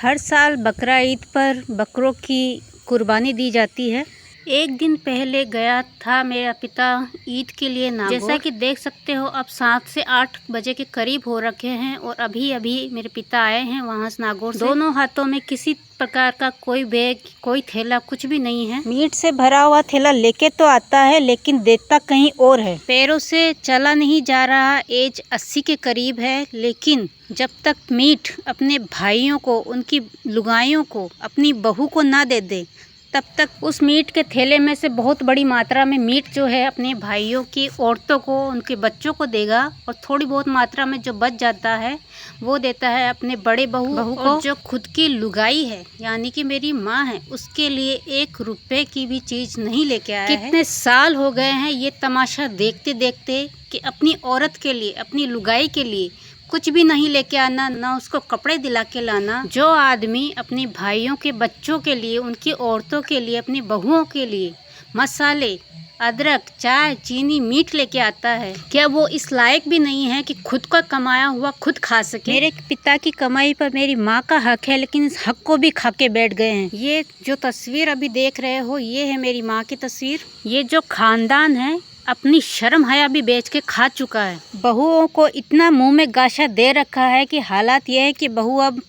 हर साल बकरा ईद पर बकरों की कुर्बानी दी जाती है। एक दिन पहले गया था मेरा पिता ईद के लिए नागौर। जैसा कि देख सकते हो अब 7 से 8 बजे के करीब हो रखे हैं और अभी अभी मेरे पिता आए हैं वहाँ से नागौर से। दोनों हाथों में किसी प्रकार का कोई बैग, कोई थैला, कुछ भी नहीं है। मीट से भरा हुआ थैला लेके तो आता है लेकिन देता कहीं और है। पैरों से चला नहीं जा रहा, एज 80 के करीब है, लेकिन जब तक मीट अपने भाइयों को, उनकी लुगाइयों को, अपनी बहू को ना दे दे तब तक उस मीट के थैले में से बहुत बड़ी मात्रा में मीट जो है अपने भाइयों की औरतों को, उनके बच्चों को देगा और थोड़ी बहुत मात्रा में जो बच जाता है वो देता है अपने बड़े बहू को। और जो खुद की लुगाई है यानी कि मेरी माँ है, उसके लिए 1 रुपए की भी चीज़ नहीं लेके आया है। कितने साल हो गए हैं ये तमाशा देखते देखते कि अपनी औरत के लिए, अपनी लुगाई के लिए कुछ भी नहीं लेके आना, ना उसको कपड़े दिला के लाना। जो आदमी अपने भाइयों के बच्चों के लिए, उनकी औरतों के लिए, अपनी बहुओं के लिए मसाले, अदरक, चाय, चीनी, मीट लेके आता है, क्या वो इस लायक भी नहीं है कि खुद का कमाया हुआ खुद खा सके? मेरे पिता की कमाई पर मेरी माँ का हक है, लेकिन इस हक को भी खा के बैठ गए हैं। ये जो तस्वीर अभी देख रहे हो ये है मेरी माँ की तस्वीर। ये जो खानदान है अपनी शर्म हया भी बेच के खा चुका है। बहुओं को इतना मुंह में गाशा दे रखा है कि हालात यह है कि बहू अब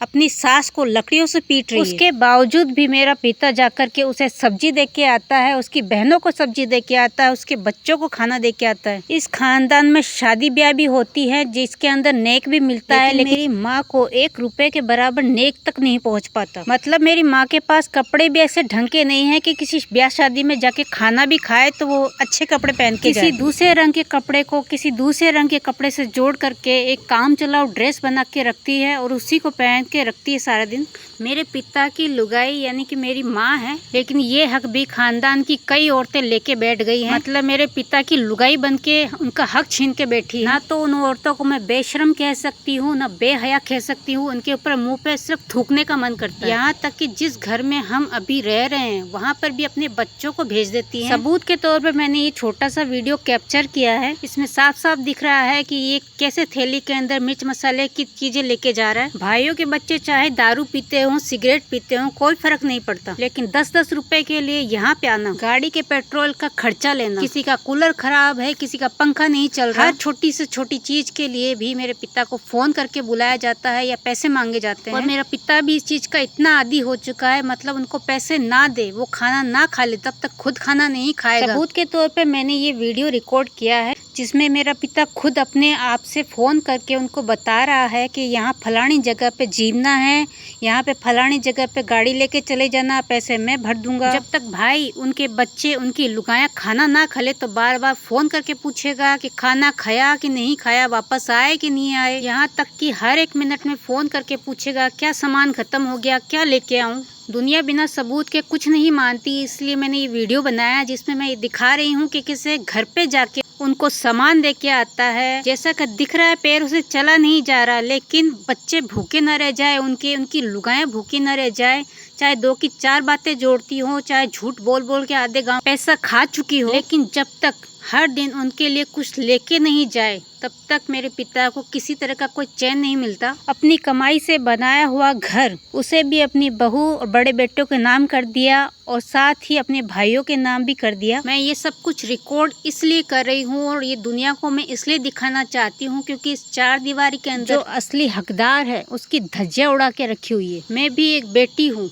अपनी सास को लकड़ियों से पीट रही है। उसके बावजूद भी मेरा पिता जाकर के उसे सब्जी दे के आता है, उसकी बहनों को सब्जी दे के आता है, उसके बच्चों को खाना दे के आता है। इस खानदान में शादी ब्याह भी होती है जिसके अंदर नेक भी मिलता है, लेकिन मेरी माँ को 1 रुपए के बराबर नेक तक नहीं पहुँच पाता। मतलब मेरी माँ के पास कपड़े भी ऐसे ढंग के नहीं है कि किसी ब्याह शादी में जाके खाना भी खाए तो वो अच्छे कपड़े पहन के किसी दूसरे रंग के कपड़े को किसी दूसरे रंग के कपड़े से जोड़ करके एक काम चलाओ ड्रेस बना के रखती है और उसी को पहन के रखती है सारा दिन। मेरे पिता की लुगाई यानी कि मेरी माँ है, लेकिन ये हक भी खानदान की कई औरतें लेके बैठ गई हैं। मतलब मेरे पिता की लुगाई बनके उनका हक छीन के बैठी है। ना तो उन औरतों को मैं बेशरम कह सकती हूँ, ना बेहया कह सकती हूँ। उनके ऊपर मुंह पे सिर्फ थूकने का मन करता है। यहाँ तक कि जिस घर में हम अभी रह रहे हैं वहाँ पर भी अपने बच्चों को भेज देती है। सबूत के तौर पर मैंने ये छोटा सा वीडियो कैप्चर किया है। इसमें साफ साफ दिख रहा है कि ये कैसे थैली के अंदर मिर्च मसाले की चीजें लेके जा रहा है। भाइयों के बच्चे चाहे दारू पीते हो, सिगरेट पीते हो, कोई फर्क नहीं पड़ता, लेकिन 10-10 रुपए के लिए यहाँ पे आना, गाड़ी के पेट्रोल का खर्चा लेना, किसी का कूलर खराब है, किसी का पंखा नहीं चल रहा, हर छोटी से छोटी चीज के लिए भी मेरे पिता को फोन करके बुलाया जाता है या पैसे मांगे जाते हैं। और मेरा पिता भी इस चीज का इतना आदी हो चुका है, मतलब उनको पैसे ना दे, वो खाना ना खा ले तब तक खुद खाना नहीं खाएगा। सबूत के तौर पे मैंने ये वीडियो रिकॉर्ड किया है जिसमें मेरा पिता खुद अपने आप से फोन करके उनको बता रहा है कि यहाँ फलानी जगह पे जीवना है, यहाँ पे फलानी जगह पे गाड़ी लेके चले जाना, पैसे मैं भर दूंगा। जब तक भाई, उनके बच्चे, उनकी लुगाया खाना ना खा तो बार बार फोन करके पूछेगा कि खाना खाया कि नहीं खाया, वापस आए कि नहीं आए। यहाँ तक कि हर 1 मिनट में फोन करके पूछेगा क्या सामान खत्म हो गया, क्या लेके आऊँ। दुनिया बिना सबूत के कुछ नहीं मानती, इसलिए मैंने ये वीडियो बनाया जिसमें मैं ये दिखा रही हूँ कि किसी घर पे जाके उनको सामान दे के आता है। जैसा कि दिख रहा है पैरों से चला नहीं जा रहा, लेकिन बच्चे भूखे न रह जाए, उनकी लुगाएं भूखी न रह जाए, चाहे 2 की 4 बातें जोड़ती हो, चाहे झूठ बोल बोल के आधे गांव पैसा खा चुकी हो, लेकिन जब तक हर दिन उनके लिए कुछ लेके नहीं जाए तब तक मेरे पिता को किसी तरह का कोई चैन नहीं मिलता। अपनी कमाई से बनाया हुआ घर उसे भी अपनी बहू और बड़े बेटों के नाम कर दिया और साथ ही अपने भाइयों के नाम भी कर दिया। मैं ये सब कुछ रिकॉर्ड इसलिए कर रही हूँ और ये दुनिया को मैं इसलिए दिखाना चाहती हूँ क्योंकि इस 4 दीवारी के अंदर जो असली हकदार है उसकी धज्जियां उड़ा के रखी हुई है। मैं भी एक बेटी हूँ,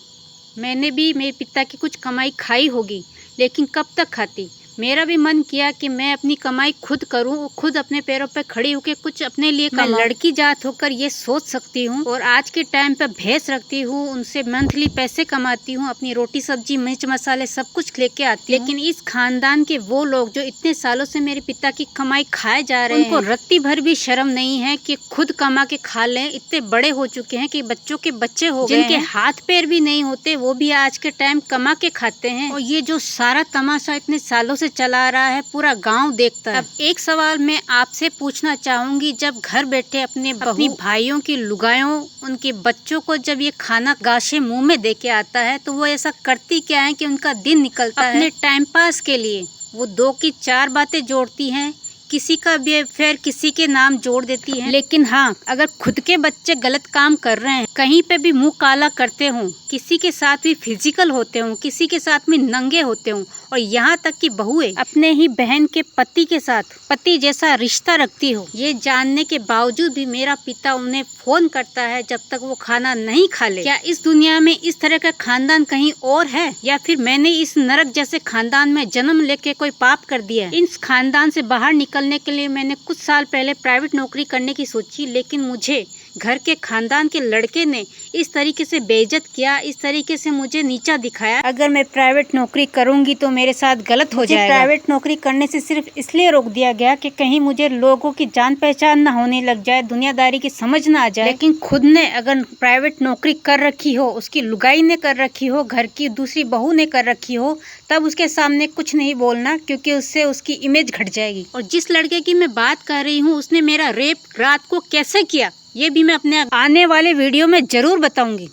मैंने भी मेरे पिता की कुछ कमाई खाई होगी, लेकिन कब तक खाती। मेरा भी मन किया कि मैं अपनी कमाई खुद करूं और खुद अपने पैरों पर खड़ी होकर कुछ अपने लिए कमाऊं। मैं लड़की जात होकर ये सोच सकती हूँ और आज के टाइम पे भैंस रखती हूँ, उनसे मंथली पैसे कमाती हूँ, अपनी रोटी सब्जी मिर्च मसाले सब कुछ लेके आती हूँ। लेकिन इस खानदान के वो लोग जो इतने सालों से मेरे पिता की कमाई खाए जा रहे हैं, उनको रत्ती भर भी शर्म नहीं है कि खुद कमा के खा लें। इतने बड़े हो चुके हैं कि बच्चों के बच्चे हो गए, जिनके हाथ पैर भी नहीं होते वो भी आज के टाइम कमा के खाते हैं। और ये जो सारा तमाशा इतने सालों से चला रहा है पूरा गांव देखता है। अब एक सवाल मैं आपसे पूछना चाहूंगी, जब घर बैठे अपने भाइयों की लुगायों, उनके बच्चों को जब ये खाना गाशे मुंह में दे के आता है तो वो ऐसा करती क्या है कि उनका दिन निकलता है अपने टाइम पास के लिए वो 2 की 4 बातें जोड़ती हैं, किसी का भी फिर किसी के नाम जोड़ देती है। लेकिन हाँ, अगर खुद के बच्चे गलत काम कर रहे हैं कहीं पे भी मुंह काला करते हों, किसी के साथ भी फिजिकल होते हों, किसी के साथ में नंगे होते हों, और यहाँ तक कि बहुएं अपने ही बहन के पति के साथ पति जैसा रिश्ता रखती हो, ये जानने के बावजूद भी मेरा पिता उन्हें फोन करता है जब तक वो खाना नहीं खा ले। क्या इस दुनिया में इस तरह का खानदान कहीं और है, या फिर मैंने इस नरक जैसे खानदान में जन्म लेके कोई पाप कर दिया है? इस खानदान से बाहर निकलने के लिए मैंने कुछ साल पहले प्राइवेट नौकरी करने की सोची, लेकिन मुझे घर के खानदान के लड़के ने इस तरीके से बेइज्जत किया, इस तरीके से मुझे नीचा दिखाया। अगर मैं प्राइवेट नौकरी करूंगी तो मेरे साथ गलत हो जाएगा। प्राइवेट नौकरी करने से सिर्फ इसलिए रोक दिया गया कि कहीं मुझे लोगों की जान पहचान ना होने लग जाए, दुनियादारी की समझ ना आ जाए। लेकिन खुद ने अगर प्राइवेट नौकरी कर रखी हो, उसकी लुगाई ने कर रखी हो, घर की दूसरी बहू ने कर रखी हो, तब उसके सामने कुछ नहीं बोलना, क्योंकि उससे उसकी इमेज घट जाएगी। और जिस लड़के की मैं बात कर रही हूँ, उसने मेरा रेप रात को कैसे किया, ये भी मैं अपने आने वाले वीडियो में जरूर बताऊंगी।